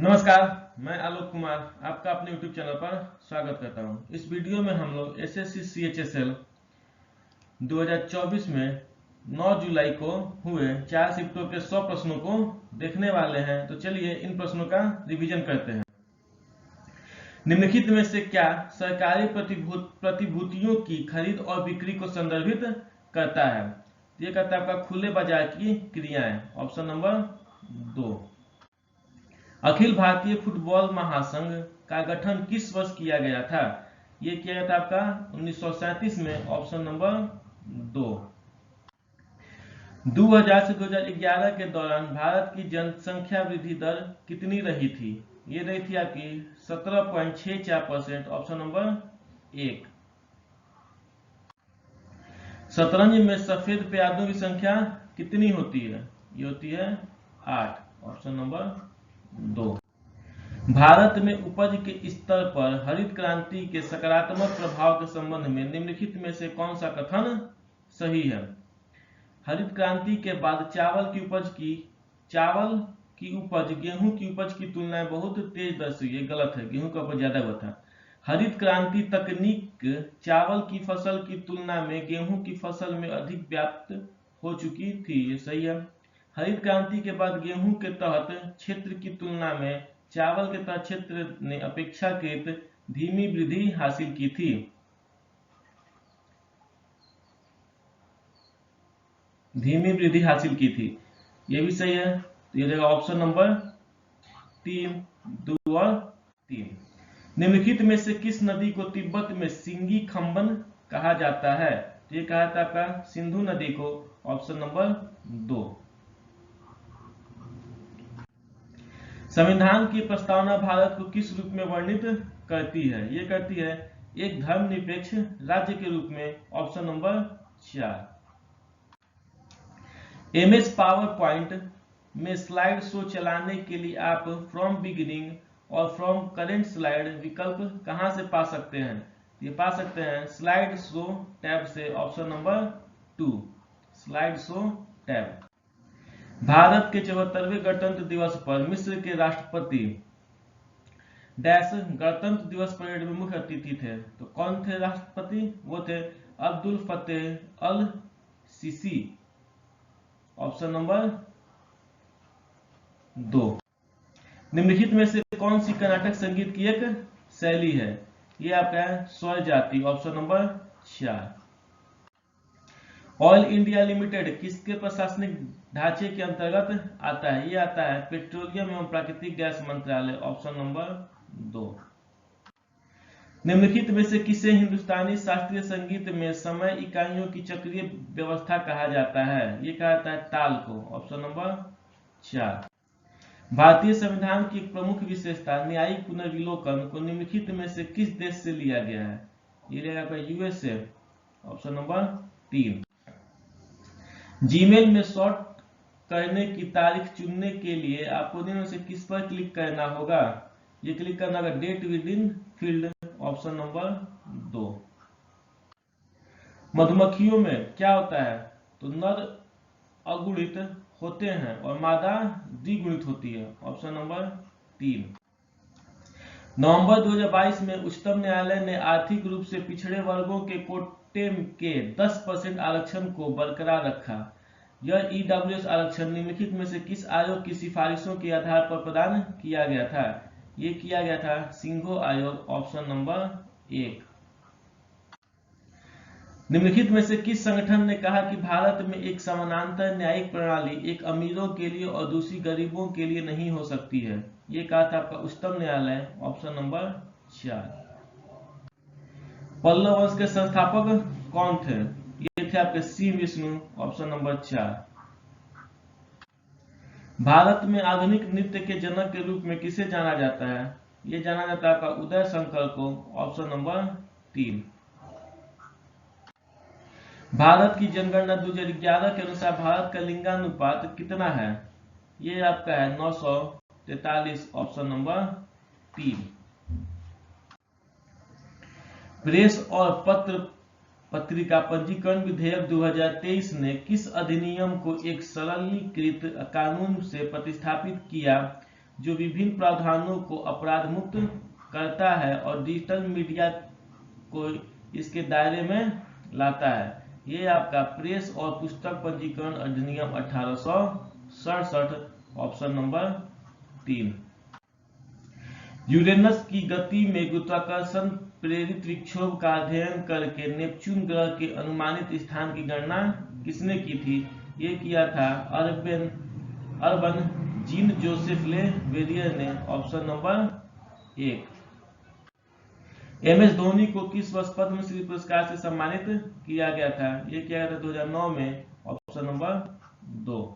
नमस्कार, मैं आलोक कुमार आपका अपने YouTube चैनल पर स्वागत करता हूं। इस वीडियो में हम लोग SSC CHSL 2024 में 9 जुलाई को हुए 4 शिफ्टों के 100 प्रश्नों को देखने वाले हैं। तो चलिए इन प्रश्नों का रिवीजन करते हैं। निम्नलिखित में से क्या सरकारी प्रतिभूतियों की खरीद और बिक्री को संदर्भित करता है? ये करता है आपका खुले बाजार की क्रियाएं। Option number 2। Akhil Bharatiya football महासंघ का गठन किस वर्ष किया गया था? ये किया गया था आपका 1937 में। Option number 2। 2000 से 2011 के दौरान भारत की जनसंख्या वृद्धि दर कितनी रही थी? ये रही थी आपकी 17.64%। Option number 1। शतरंज में सफेद प्यादों की संख्या कितनी होती है? ये होती है 8। Option number 2। भारत में उपज के स्तर पर हरित क्रांति के सकारात्मक प्रभाव के संबंध में निम्नलिखित में से कौन सा कथन सही है? हरित क्रांति के बाद चावल की उपज गेहूं की उपज की तुलना में बहुत तेज दर से, ये गलत है, गेहूं का उपज ज्यादा हुआ था। हरित क्रांति तकनीक चावल की फसल की तुलना में गेहूं की फसल में अधिक व्याप्त हो चुकी थी, ये सही है। हरित क्रांति के बाद गेहूं के तहत क्षेत्र की तुलना में चावल के तहत क्षेत्र ने अपेक्षाकृत धीमी वृद्धि हासिल की थी। ये भी सही है। तो ये रहेगा ऑप्शन नंबर 3, 2 और 3। निम्नलिखित में से किस नदी को तिब्बत में सिंगी खंबन कहा जाता है? तो ये कहा था आपका सिंधु नदी को। Option number 2। संविधान की प्रस्तावना भारत को किस रूप में वर्णित करती है? ये करती है एक धर्मनिरपेक्ष राज्य के रूप में। Option number 4। MS power point में स्लाइड शो चलाने के लिए आप फ्रॉम बिगिनिंग और फ्रॉम करेंट स्लाइड विकल्प कहां से पा सकते हैं? ये पा सकते हैं स्लाइड शो टैब से। Option number 2, slide show tab. Bharat के 74वें गणतंत्र दिवस पर मिस्र के राष्ट्रपति डैश गणतंत्र दिवस परेड में मुख्य अतिथि थे। तो कौन थे राष्ट्रपति? वो थे अब्दुल फतेह अल सीसी। Option number 2। निम्नलिखित में से कौन सी कर्नाटक संगीत की एक शैली है? ये आपका है स्वर जाति। Option number 4। Oil India limited किसके प्रशासनिक ढांचे के अंतर्गत आता है? ये आता है पेट्रोलियम एवं प्राकृतिक गैस मंत्रालय। Option number 2। निम्नलिखित में से किसे हिंदुस्तानी शास्त्रीय संगीत में समय इकाइयों की चक्रीय व्यवस्था कहा जाता है? ये कहा जाता है ताल को। Option number 4। भारतीय संविधान की एक प्रमुख विशेषता न्यायिक पुनर्विलोकन को निम्नलिखित में से किस देश से लिया गया है? ये रहेगा USA। Option number 3। जीमेल में सॉर्ट करने की तारीख चुनने के लिए आपको इनमें से किस पर क्लिक करना होगा? ये क्लिक करना होगा date within field. Option number 2। मधुमक्खियों में क्या होता है? तो नर अगुणित होते हैं और मादा द्विगुणित होती है। Option number 3। नवंबर 2022 में उच्चतम न्यायालय ने आर्थिक रूप से पिछड़े वर्गों के कोटे के 10% आरक्षण को बरकरार रखा। यह EWS आरक्षण निम्नलिखित में से किस आयोग की सिफारिशों के आधार पर प्रदान किया गया था? ये किया गया था सिंघो आयोग। Option number 1। निम्नलिखित में से किस संगठन ने कहा कि भारत में एक समानांतर न्यायिक प्रणाली एक अमीरों के लिए और दूसरी गरीबों के लिए नहीं हो सकती है? ये कहा था आपका उच्चतम न्यायालय। Option number 4। पल्लव वंश के संस्थापक कौन थे? ये थे आपके C Vishnu. Option number 4। Bharat में आधुनिक नृत्य के जनक के रूप में किसे जाना जाता है? ये जाना जाता है आपका उदय शंकर को। Option number 3। भारत की जनगणना 2011 के अनुसार भारत का लिंगानुपात कितना है? ये आपका है 943। Option number 3। प्रेस और पत्रिका पंजीकरण विधेयक 2023 ने किस अधिनियम को एक सरलीकृत कानून से प्रतिस्थापित किया जो विभिन्न प्रावधानों को अपराध मुक्त करता है और डिजिटल मीडिया को इसके दायरे में लाता है। ये आपका प्रेस और पुस्तक पंजीकरण अधिनियम 1867, ऑप्शन नंबर 3। यूरेनस की गति में गुरुत्वाकर्षण प्रेरित विक्षोभ का अध्ययन करके नेपच्यून ग्रह के अनुमानित स्थान की गणना किसने की थी? ये किया था अर्बन जीन जोसेफ ले वेरियर ने, ऑप्शन नंबर 1। MS धोनी को किस वर्ष पद्मश्री पुरस्कार से सम्मानित किया गया था? ये किया गया था 2009 में, ऑप्शन नंबर 2।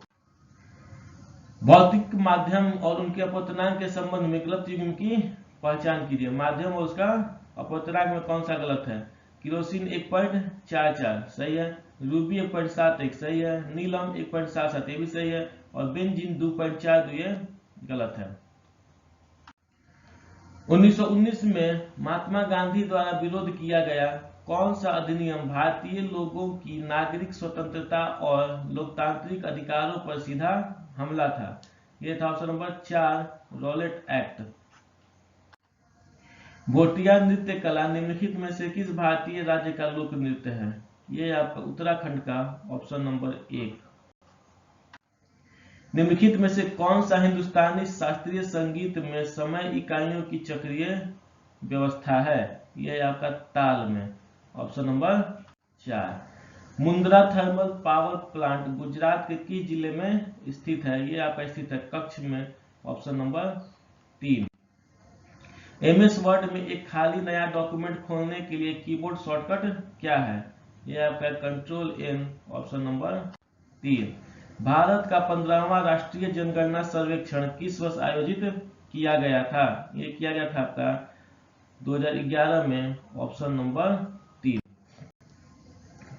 भौतिक माध्यम और उनके अपवर्तनांक के संबंध में गलत युग्म की पहचान कीजिए। माध्यम और उसका अपवर्तनांक में कौन सा गलत है? केरोसिन 1.44 सही है, रूबी 1.71 सही है, नीलम 1.77 ये भी सही है, और बेंजीन 2.42 ये गलत है। 1919 में महात्मा गांधी द्वारा विरोध किया गया कौन सा अधिनियम भारतीय लोगों की नागरिक स्वतंत्रता और लोकतांत्रिक अधिकारों पर सीधा हमला था? यह था option number 4, Rowlatt act. Bhotia नृत्य कला निम्नलिखित में से किस भारतीय राज्य का लोक नृत्य है? यह आपका उत्तराखंड का, ऑप्शन नंबर 1। निम्नलिखित में से कौन सा हिंदुस्तानी शास्त्रीय संगीत में समय इकाइयों की चक्रीय व्यवस्था है? यह आपका ताल में, option number 4। Mundra thermal power plant Gujarat के किस जिले में स्थित है? यह आपका स्थित है कच्छ में, ऑप्शन नंबर 3। MS वर्ड में एक खाली नया डॉक्यूमेंट खोलने के लिए कीबोर्ड शॉर्टकट क्या है? यह आपका control N, option number 3। Bharat का 15वां राष्ट्रीय जनगणना सर्वेक्षण किस वर्ष आयोजित किया गया था? यह किया गया था आपका 2011 में, ऑप्शन नंबर 3।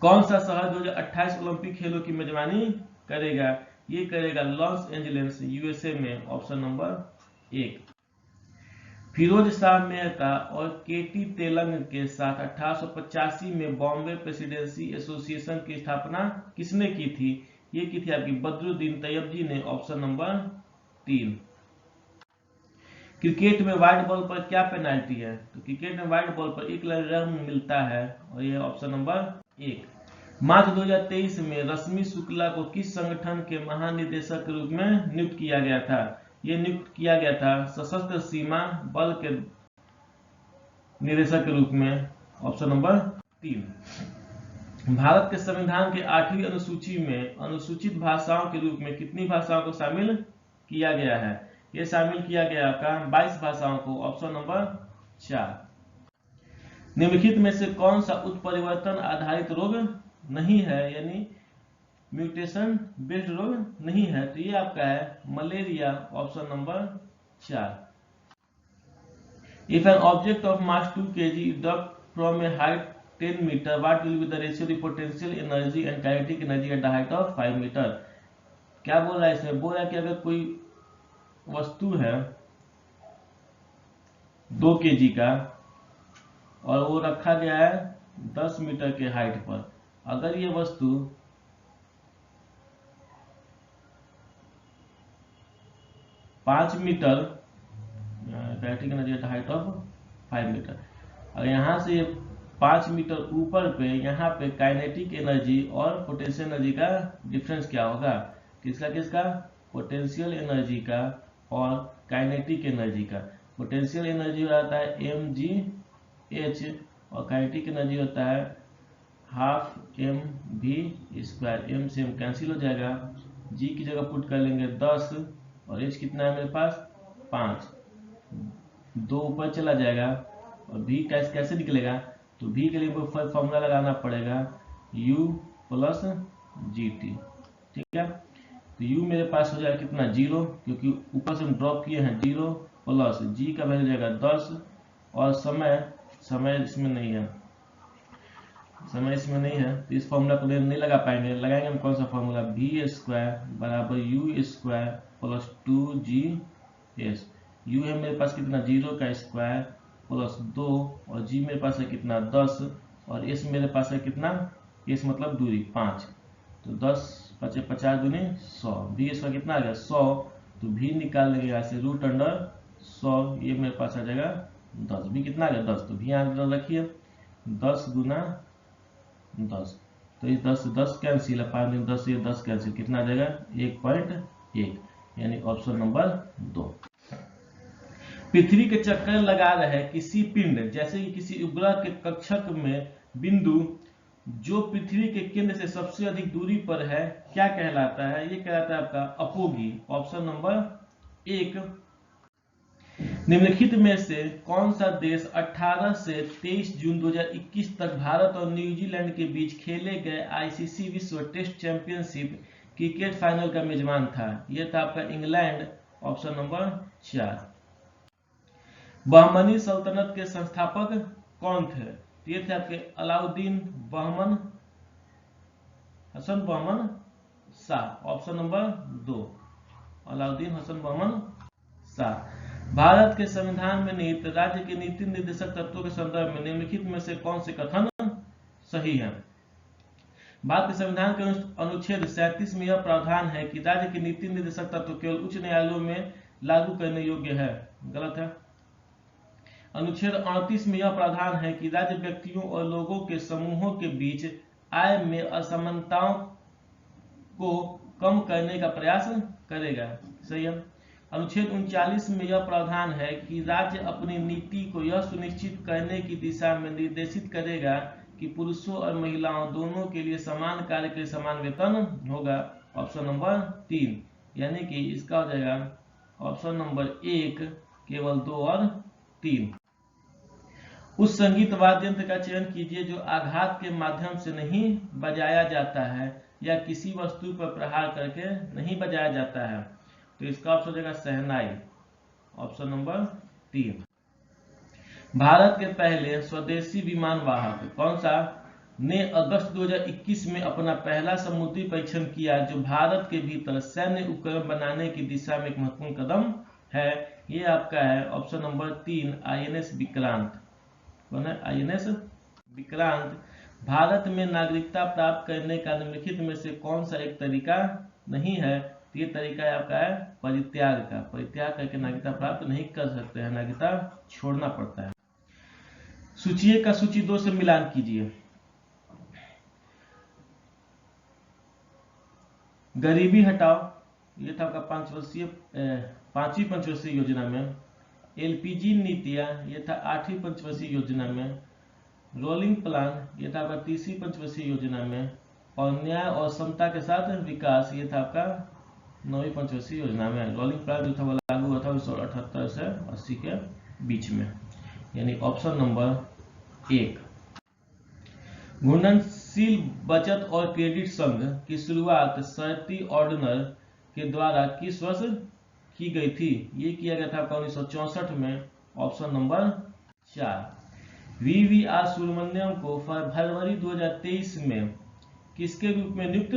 कौन सा शहर 2028 ओलंपिक खेलों की मेजबानी करेगा? ये करेगा लॉस एंजलिस USA में, ऑप्शन नंबर 1। फिरोज शाह मेहता और KT तेलंग के साथ 1885 में बॉम्बे प्रेसिडेंसी एसोसिएशन की स्थापना किसने की थी? ये की थी आपकी बदरुद्दीन तैयबजी ने, ऑप्शन नंबर 3। क्रिकेट में व्हाइट बॉल पर क्या पेनाल्टी है? तो क्रिकेट में व्हाइट बॉल पर 1 रन मिलता है, और यह ऑप्शन नंबर 1। मार्च 2023 में रश्मि शुक्ला को किस संगठन के महानिदेशक के रूप में नियुक्त किया गया था? यह नियुक्त किया गया था सशस्त्र सीमा बल के निदेशक के रूप में, ऑप्शन नंबर 3। भारत के संविधान के 8वीं अनुसूची में अनुसूचित भाषाओं के रूप में कितनी भाषाओं को शामिल किया गया है? यह शामिल किया गया आपका 22 भाषाओं को, ऑप्शन नंबर 4। निम्नलिखित में से कौन सा उत्परिवर्तन आधारित रोग नहीं है, यानी म्यूटेशन बेस्ड रोग नहीं है? तो ये आपका है malaria, option number 4। If an object of mass 2 kg drop from A height 10 meter, what will be the ratio of potential energy and kinetic energy at the height of 5 meter? क्या बोल रहा है इसमें? बोल रहा है कि अगर कोई वस्तु है 2 kg का और वो रखा गया है 10 मीटर के हाइट पर, अगर ये वस्तु पाँच metre kinetic energy at height of 5 metre, अगर यहाँ से 5 मीटर ऊपर पे यहाँ पे काइनेटिक एनर्जी और पोटेंशियल एनर्जी का डिफरेंस क्या होगा? किसका? पोटेंशियल एनर्जी का और काइनेटिक एनर्जी का। पोटेंशियल एनर्जी हो जाता है mgh और काइनेटिक एनर्जी होता है हाफ mv²। m से m कैंसिल हो जाएगा, g की जगह पुट कर लेंगे 10 और h कितना है मेरे पास 5, 2 ऊपर चला जाएगा और v कैसे निकलेगा? तो v के लिए फॉर्मूला लगाना पड़ेगा u प्लस gt, ठीक है। तो u मेरे पास हो जाएगा कितना 0, क्योंकि ऊपर से हम ड्रॉप किए हैं 0 प्लस g का वैल्यू जाएगा 10 और समय इसमें नहीं है, तो इस फॉर्मूला को नहीं लगा पाएंगे। लगाएंगे हम कौन सा फॉर्मूला? v² बराबर u² प्लस 2gs। u है मेरे पास कितना 0 का स्क्वायर प्लस 2 और g मेरे पास है कितना 10 और s मेरे पास है कितना, s मतलब दूरी 5, तो 10 × 50 = 100। v इसका कितना आ गया 100 तो भी निकाल लेंगे यहाँ से रूट अंडर 100, ये मेरे पास आ जाएगा 10। भी कितना आ गया 10, तो भी यहाँ रखिए 10 गुना 10, तो इस 10 से 10 कैंसिल है, 5 10 से 10 कैंसिल, कितना आ जाएगा 1.1, यानी ऑप्शन नंबर 2। पृथ्वी के चक्कर लगा रहे किसी पिंड जैसे कि किसी उपग्रह के कक्षक में बिंदु जो पृथ्वी के केंद्र से सबसे अधिक दूरी पर है क्या कहलाता है? ये कहलाता है आपका अपोगी, ऑप्शन नंबर 1। निम्नलिखित में से कौन सा देश 18 से 23 जून 2021 तक भारत और न्यूजीलैंड के बीच खेले गए आईसीसी विश्व टेस्ट चैंपियनशिप क्रिकेट फाइनल का मेजबान था? यह था आपका इंग्लैंड, ऑप्शन नंबर 4। बहमनी सल्तनत के संस्थापक कौन थे? ये थे आपके अलाउद्दीन बहमन, हसन बहमन शाह, ऑप्शन नंबर 2, अलाउद्दीन हसन बहमन शाह। भारत के संविधान में निहित राज्य के नीति निर्देशक तत्वों के संदर्भ में निम्नलिखित में से कौन से कथन सही है? भारत के संविधान के अनुच्छेद 37 में यह प्रावधान है कि राज्य के नीति निर्देशक तत्व केवल उच्च न्यायालयों में लागू करने योग्य है। गलत है। अनुच्छेद 38 में यह प्रावधान है कि राज्य व्यक्तियों और लोगों के समूहों के बीच आय में असमानताओं को कम करने का प्रयास करेगा। सही है। अनुच्छेद 39 में यह प्रावधान है कि राज्य अपनी नीति को यह सुनिश्चित करने की दिशा में निर्देशित करेगा कि पुरुषों और महिलाओं दोनों के लिए समान कार्य के लिए समान वेतन होगा, ऑप्शन नंबर 3। यानी कि इसका हो जाएगा ऑप्शन नंबर 1, केवल 2 और 3। उस संगीत वाद्य यंत्र का चयन कीजिए जो आघात के माध्यम से नहीं बजाया जाता है या किसी वस्तु पर प्रहार करके नहीं बजाया जाता है। तो इसका ऑप्शन हो जाएगा शहनाई, ऑप्शन नंबर 3। भारत के पहले स्वदेशी विमान वाहक कौन सा ने अगस्त 2021 में अपना पहला समुद्री परीक्षण किया जो भारत के भीतर सैन्य उपकरण बनाने की दिशा में एक महत्वपूर्ण कदम है? ये आपका है ऑप्शन नंबर 3, आईएनएस विक्रांत। कौन है? आईएनएस विक्रांत। भारत में नागरिकता प्राप्त करने का निम्नलिखित में से कौन सा एक तरीका नहीं है? तो ये तरीका है आपका है परित्याग का। परित्याग करके नागरिकता प्राप्त नहीं कर सकते हैं, नागरिकता छोड़ना पड़ता है। सूची 1 का सूची 2 से मिलान कीजिए। गरीबी हटाओ, ये था आपका 5वीं पंचवर्षीय योजना में। एलपीजी नीतियां, ये था 8वीं पंचवर्षीय योजना में। रोलिंग प्लान, ये था आपका 30वीं पंचवर्षीय योजना में। और न्याय और समता के साथ विकास, ये था आपका 9वीं पंचवर्षीय योजना में। रोलिंग प्लान जो था वो लागू हुआ था 1978 से 80 के बीच में, यानी ऑप्शन नंबर 1। घूर्णनशील बचत और क्रेडिट संघ की शुरुआत शर्ती ऑर्डिनर के द्वारा किस वर्ष की गई थी? ये किया गया था 1964 में, ऑप्शन नंबर 4। वीवीआर सुब्रमण्यम को फरवरी 2023 में किसके रूप में नियुक्त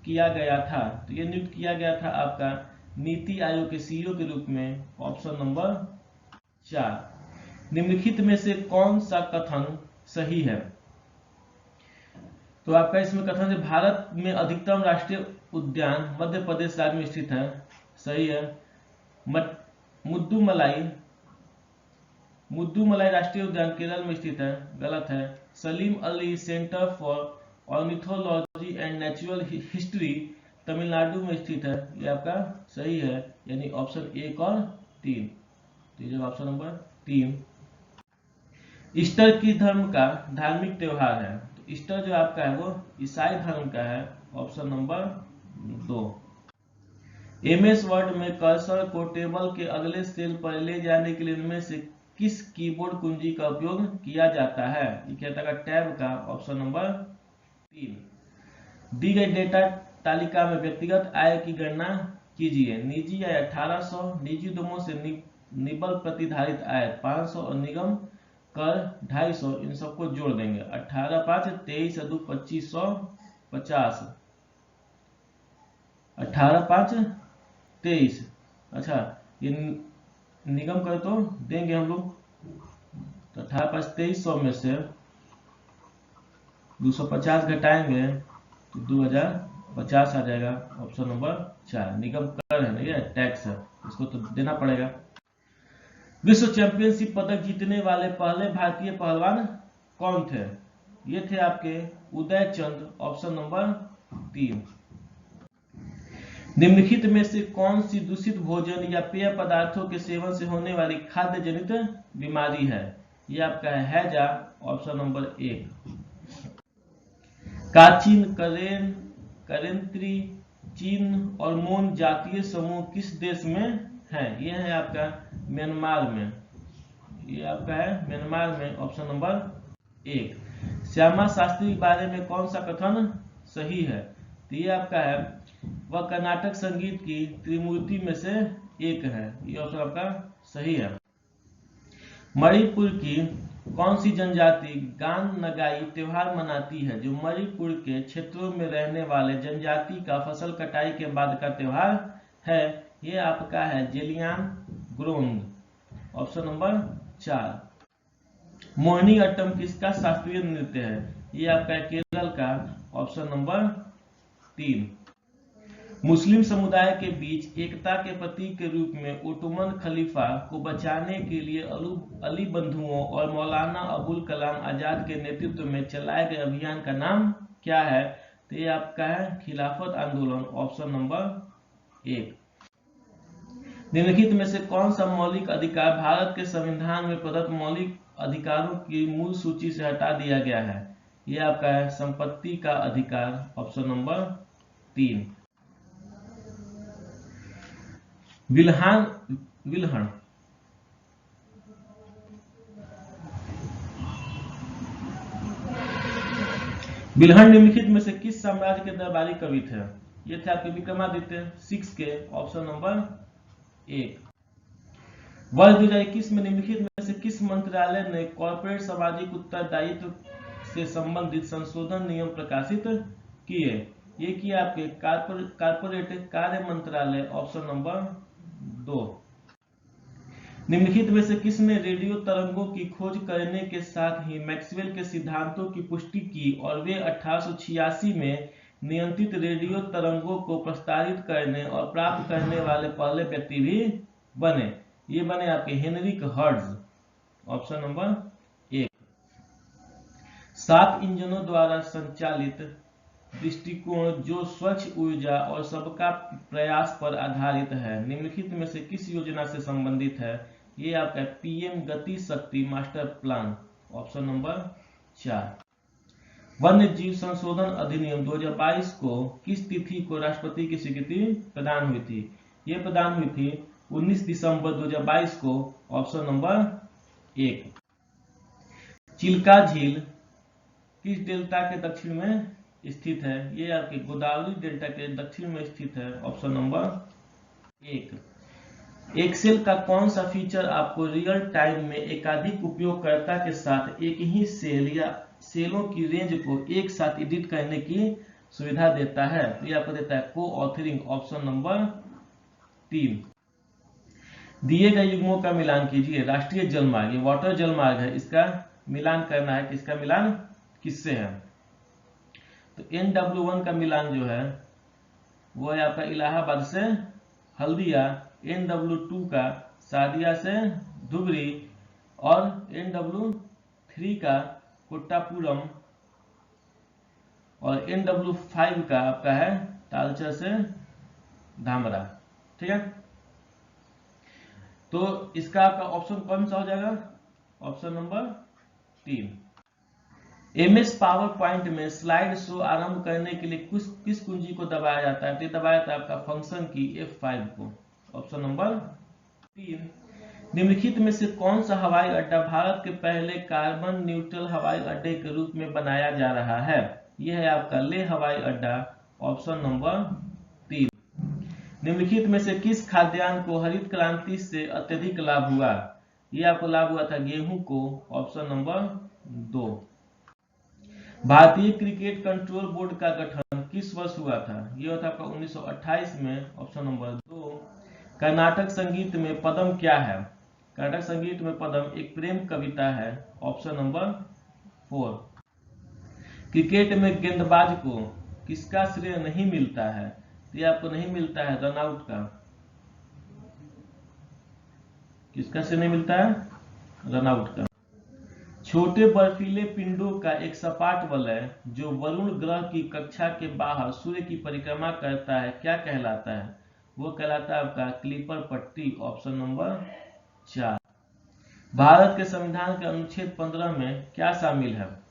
किया गया था? तो ये नियुक्त किया गया था आपका नीति आयोग के सीईओ के रूप में, ऑप्शन नंबर 4। निम्नलिखित में से कौन सा कथन सही है? तो आपका इसमें कथन है भारत में अधिकतम राष्ट्रीय उद्यान मध्य प्रदेश राज्य में स्थित है। सही है। मुद्दुमलाई राष्ट्रीय उद्यान केरल में स्थित है। गलत है। Salim Ali centre for ornithology and natural history Tamil Nadu में स्थित है। ये आपका सही है, यानी ऑप्शन 1 और 3। तो ये ऑप्शन नंबर 3। ईस्टर किस धर्म का धार्मिक त्योहार है? तो ईस्टर जो आपका है वो ईसाई धर्म का है, ऑप्शन नंबर 2। एमएस वर्ड में कर्सर को टेबल के अगले सेल पर ले जाने के लिए इनमें से किस कीबोर्ड कुंजी का उपयोग किया जाता है? ये कहता है टैब का, ऑप्शन नंबर 3। दी गई डेटा तालिका में व्यक्तिगत आय की गणना कीजिए। निजी आय 1800, निजी उद्यमों से निबल प्रतिधारित आय 500 और निगम कर 250। इन सबको जोड़ देंगे। 18 5 23 2 2550। 18 5 23। अच्छा, ये निगम कर तो देंगे हम लोग, तो 18 5 2300 में से 250 घटाएंगे तो 2000 50 आ जाएगा। ऑप्शन नंबर 4 निगम कर है ना, ये टैक्स है, इसको तो देना पड़ेगा। विश्व चैंपियनशिप पदक जीतने वाले पहले भारतीय पहलवान कौन थे? ये थे आपके उदय चंद। Option number 3। निम्नलिखित में से कौन सी दूषित भोजन या पेय पदार्थों के सेवन से होने वाली खाद्य जनित बीमारी है? ये आपका है हैजा। Option number 1। काचिन, करेन, करेंत्री, चीन और मोन जातीय समूह किस देश में है? ये है आपका म्यांमार में। ये आपका है म्यांमार में। Option number 1। श्यामा शास्त्री के बारे में कौन सा कथन सही है? तो ये आपका है वह कर्नाटक संगीत की त्रिमूर्ति में से एक है। ये ऑप्शन आपका सही है। मणिपुर की कौन सी जनजाति गान नगाई त्योहार मनाती है? जो मणिपुर के क्षेत्रों में रहने वाले जनजाति का फसल कटाई के बाद का त्योहार है, ये आपका है Zeliangrong. Option number 4। Mohiniyattam किसका शास्त्रीय नृत्य है? ये आपका केरल का। Option number 3। मुस्लिम समुदाय के बीच एकता के प्रतीक के रूप में ओटोमन खलीफा को बचाने के लिए अली बंधुओं और मौलाना अबुल कलाम आजाद के नेतृत्व में चलाए गए अभियान का नाम क्या है? तो ये आपका है खिलाफत आंदोलन। Option number 1। निम्नलिखित में से कौन सा मौलिक अधिकार भारत के संविधान में प्रदत्त मौलिक अधिकारों की मूल सूची से हटा दिया गया है? ये आपका है संपत्ति का अधिकार। Option number 3। विल्हन निम्नलिखित में से किस साम्राज्य के दरबारी कवि थे? ये थे आपके विक्रमादित्य 6 के। Option number 1। वर्ष 2021 में निम्नलिखित में से किस मंत्रालय ने कॉर्पोरेट सामाजिक उत्तरदायित्व से संबंधित संशोधन नियम प्रकाशित किए? ये किया आपके कारपोरेट कार्य मंत्रालय। Option number 2। निम्नलिखित में से किसने रेडियो तरंगों की खोज करने के साथ ही मैक्सवेल के सिद्धांतों की पुष्टि की और वे 1886 में नियंत्रित रेडियो तरंगों को प्रस्तावित करने और प्राप्त करने वाले पहले व्यक्ति भी बने? ये बने आपके हेनरिक हर्ट्ज। Option number 1। 7 इंजनों द्वारा संचालित दृष्टिकोण जो स्वच्छ ऊर्जा और सबका प्रयास पर आधारित है, निम्नलिखित में से किस योजना से संबंधित है? ये आपका पीएम गति शक्ति मास्टर प्लान। Option number 4। वन्य जीव संशोधन अधिनियम 2022 को किस तिथि को राष्ट्रपति की स्वीकृति प्रदान हुई थी? ये प्रदान हुई थी 19 दिसंबर 2022 को। Option number 1। चिल्का झील किस डेल्टा के दक्षिण में स्थित है? ये आपके गोदावरी डेल्टा के दक्षिण में स्थित है। Option number 1। एक्सेल का कौन सा फीचर आपको रियल टाइम में एकाधिक उपयोगकर्ता के साथ एक ही सेल या सेलों की रेंज को एक साथ एडिट करने की सुविधा देता है? तो ये आपको देता है को-ऑथरिंग। Option number 3। दिए गए युग्मों का मिलान कीजिए। राष्ट्रीय जलमार्ग, ये वाटर जलमार्ग है, इसका मिलान करना है। किसका मिलान किससे है? तो NW1 का मिलान जो है वो है आपका इलाहाबाद से हल्दिया, NW2 का सादिया से धुबरी और NW3 का कोट्टापुरम और NW5 का आपका है तालचर से धामरा। ठीक है, तो इसका आपका ऑप्शन कौन सा हो जाएगा? Option number 3। MS power point में स्लाइड शो आरंभ करने के लिए किस कुंजी को दबाया जाता है? तो दबाया जाता है आपका फंक्शन की F5 को। Option number 3। निम्नलिखित में से कौन सा हवाई अड्डा भारत के पहले कार्बन न्यूट्रल हवाई अड्डे के रूप में बनाया जा रहा है? यह है आपका लेह हवाई अड्डा। Option number 3। निम्नलिखित में से किस खाद्यान्न को हरित क्रांति से अत्यधिक लाभ हुआ? यह आपको लाभ हुआ था गेहूं को। Option number 2। भारतीय क्रिकेट कंट्रोल बोर्ड का गठन किस वर्ष हुआ था? यह हुआ था आपका 1928 में। Option number 2। कर्नाटक संगीत में पदम क्या है? कर्नाटक संगीत में पदम एक प्रेम कविता है। Option number 4। क्रिकेट में गेंदबाज को किसका श्रेय नहीं मिलता है? तो ये आपको नहीं मिलता है रनआउट का। किसका श्रेय नहीं मिलता है? रनआउट का। छोटे बर्फीले पिंडों का एक सपाट वलय जो वरुण ग्रह की कक्षा के बाहर सूर्य की परिक्रमा करता है क्या कहलाता है? वो कहलाता है आपका क्लीपर पट्टी, ऑप्शन नंबर 4। भारत के संविधान के अनुच्छेद 15 में क्या शामिल है?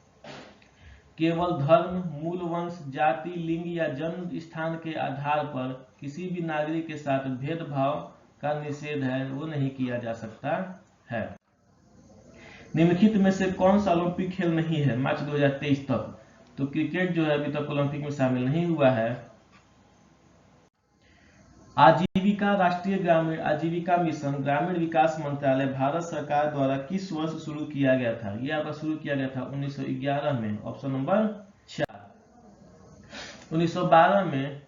केवल धर्म, मूल वंश, जाति, लिंग या जन्म स्थान के आधार पर किसी भी नागरिक के साथ भेदभाव का निषेध है, वो नहीं किया जा सकता है। निम्नलिखित में से कौन सा ओलंपिक खेल नहीं है मार्च 2023 तक? तो क्रिकेट जो है अभी तक ओलंपिक में शामिल नहीं हुआ है। आजीविका राष्ट्रीय ग्रामीण आजीविका मिशन ग्रामीण विकास मंत्रालय भारत सरकार द्वारा किस वर्ष शुरू किया गया था? यह आपका शुरू किया गया था 1911 में, ऑप्शन नंबर 4। 1912 में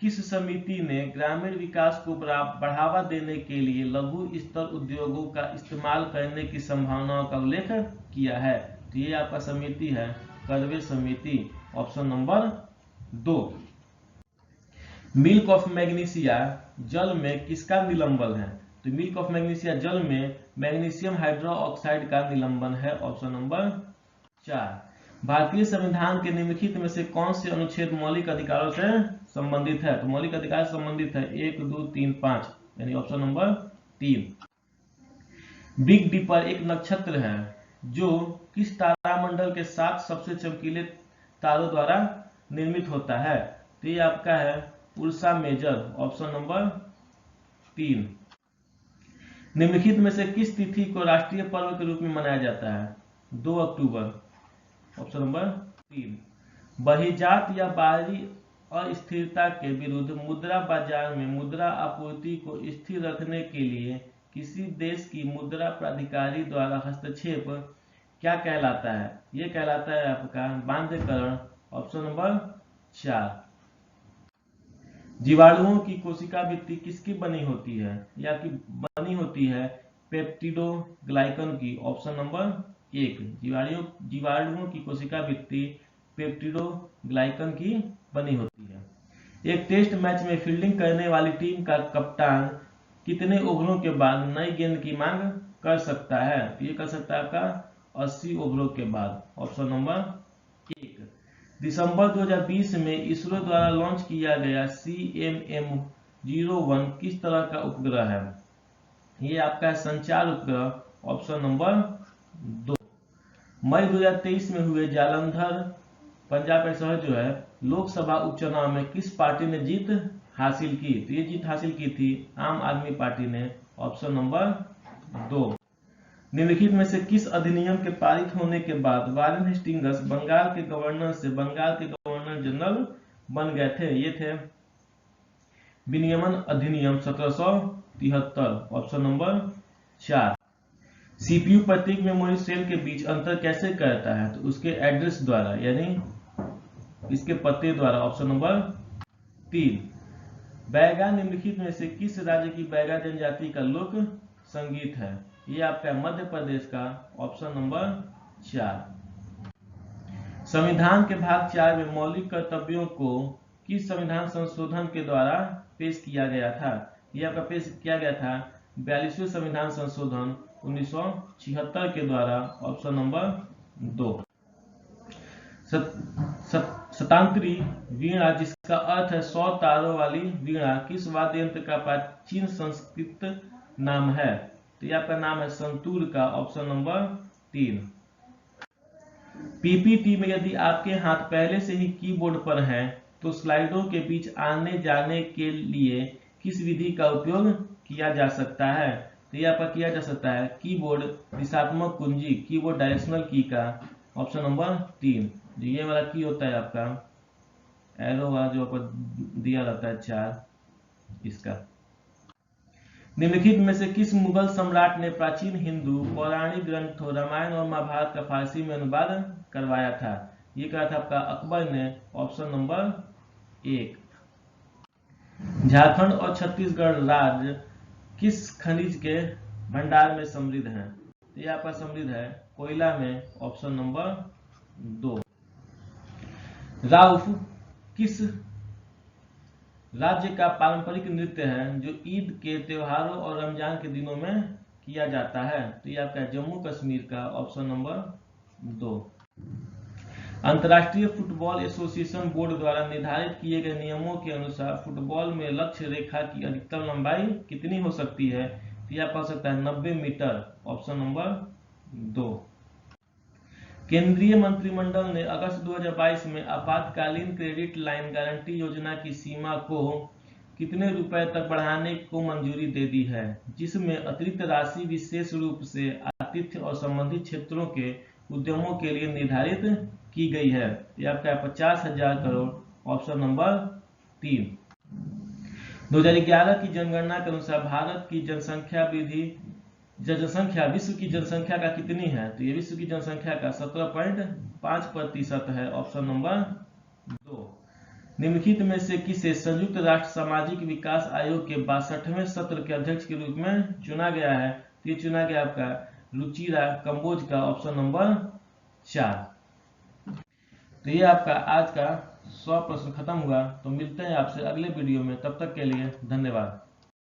किस समिति ने ग्रामीण विकास को बढ़ावा देने के लिए लघु स्तर उद्योगों का इस्तेमाल करने की संभावनाओं का उल्लेख किया है? तो ये आपका समिति है करवे समिति, option number 2। Milk of magnesia जल में किसका निलंबन है? तो मिल्क ऑफ मैग्नीशिया जल में मैग्नीशियम हाइड्रोक्साइड का निलंबन है, ऑप्शन नंबर 4। भारतीय संविधान के निम्नलिखित में से कौन से अनुच्छेद मौलिक अधिकारों से संबंधित है? तो मौलिक अधिकार से संबंधित है 1, 2, 3, 5, यानी ऑप्शन नंबर 3। बिग डिपर एक नक्षत्र है जो किस तारामंडल के 7 सबसे चमकीले तारों द्वारा निर्मित होता है? तो ये आपका है उर्सा मेजर, ऑप्शन नंबर 3। निम्नलिखित में से किस तिथि को राष्ट्रीय पर्व के रूप में मनाया जाता है? 2 अक्टूबर, ऑप्शन नंबर 3। बहिर्जात या बाहरी अस्थिरता के विरुद्ध मुद्रा बाजार में मुद्रा आपूर्ति को स्थिर रखने के लिए किसी देश की मुद्रा प्राधिकारी द्वारा हस्तक्षेप क्या कहलाता है? यह कहलाता है आपका बाध्यकरण, ऑप्शन नंबर 4। जीवाणुओं की कोशिका भित्ति किसकी बनी होती है? या कि बनी होती है पेप्टिडोग्लाइकन की, ऑप्शन नंबर 1। जीवाणुओं की कोशिका भित्ति पेप्टिडोग्लाइकन की बनी होती है। एक टेस्ट मैच में फील्डिंग करने वाली टीम का कप्तान कितने ओवरों के बाद नई गेंद की मांग कर सकता है? तो ये कर सकता है आपका 80 ओवरों के बाद, ऑप्शन नंबर 1। दिसंबर 2020 में इसरो द्वारा लॉन्च किया गया CMM-01 किस तरह का उपग्रह है? ये आपका संचार उपग्रह, ऑप्शन नंबर 2। मई 2023 में हुए जालंधर पंजाब में शहर जो है लोकसभा उपचुनाव में किस पार्टी ने जीत हासिल की? तो ये जीत हासिल की थी आम आदमी पार्टी ने, ऑप्शन नंबर 2। निम्नलिखित में से किस अधिनियम के पारित होने के बाद वारेन हेस्टिंग्स बंगाल के गवर्नर से बंगाल के गवर्नर जनरल बन गए थे? ये थे विनियमन अधिनियम 1773, ऑप्शन नंबर 4। सीपीयू प्रत्येक मेमोरी सेल के बीच अंतर कैसे करता है? तो उसके एड्रेस द्वारा, यानी इसके पते द्वारा, ऑप्शन नंबर 3। बैगा निम्नलिखित में से किस राज्य की बैगा जनजाति का लोक संगीत है? ये आपका मध्य प्रदेश का, ऑप्शन नंबर 4। संविधान के भाग 4 में मौलिक कर्तव्यों को किस संविधान संशोधन के द्वारा पेश किया गया था? यह आपका पेश किया गया था 42वें संविधान संशोधन 1976 के द्वारा, ऑप्शन नंबर 2। शतांतरी वीणा जिसका अर्थ है 100 तारों वाली वीणा किस वाद्य यंत्र का प्राचीन संस्कृत नाम है? तो यह आपका नाम है संतूर का, ऑप्शन नंबर 3। पीपीटी में यदि आपके हाथ पहले से ही कीबोर्ड पर हैं तो स्लाइडों के बीच आने जाने के लिए किस विधि का उपयोग किया जा सकता है? तो यह आपका किया जा सकता है कीबोर्ड दिशात्मक कुंजी, कीबोर्ड डायरेक्शनल की का, ऑप्शन नंबर 3। जो ये वाला की होता है आपका एरो वाला जो आपको दिया रहता है 4, इसका। निम्नलिखित में से किस मुगल सम्राट ने प्राचीन हिंदू पौराणिक ग्रंथों रामायण और महाभारत का फारसी में अनुवाद करवाया था? ये कहा था आपका अकबर ने, ऑप्शन नंबर 1। झारखंड और छत्तीसगढ़ राज्य किस खनिज के भंडार में समृद्ध हैं? तो ये आपका समृद्ध है कोयला में, ऑप्शन नंबर 2। राउफ किस राज्य का पारंपरिक नृत्य है जो ईद के त्योहारों और रमजान के दिनों में किया जाता है? तो ये आपका जम्मू कश्मीर का ऑप्शन नंबर 2। अंतर्राष्ट्रीय फुटबॉल एसोसिएशन बोर्ड द्वारा निर्धारित किए गए नियमों के अनुसार फुटबॉल में लक्ष्य रेखा की अधिकतम लंबाई कितनी हो सकती है? तो यह हो सकता है 90 मीटर, ऑप्शन नंबर 2। केंद्रीय मंत्रिमंडल ने अगस्त 2022 में आपातकालीन क्रेडिट लाइन गारंटी योजना की सीमा को कितने रुपए तक बढ़ाने को मंजूरी दे दी है, जिसमें अतिरिक्त राशि विशेष रूप से आतिथ्य और संबंधित क्षेत्रों के उद्यमों के लिए निर्धारित की गई है? यह आपका 50,000 करोड़, ऑप्शन नंबर 3। 2011 की जनगणना के अनुसार भारत की जनसंख्या विश्व की जनसंख्या का कितनी है? तो ये विश्व की जनसंख्या का 17.5% है, ऑप्शन नंबर 2। निम्नलिखित में से किसे संयुक्त राष्ट्र सामाजिक विकास आयोग के 62वें सत्र के अध्यक्ष के रूप में चुना गया है? तो ये चुना गया आपका रुचिरा कंबोज का, ऑप्शन नंबर 4। तो ये आपका आज का 100 प्रश्न खत्म हुआ। तो मिलते हैं आपसे अगले वीडियो में, तब तक के लिए धन्यवाद।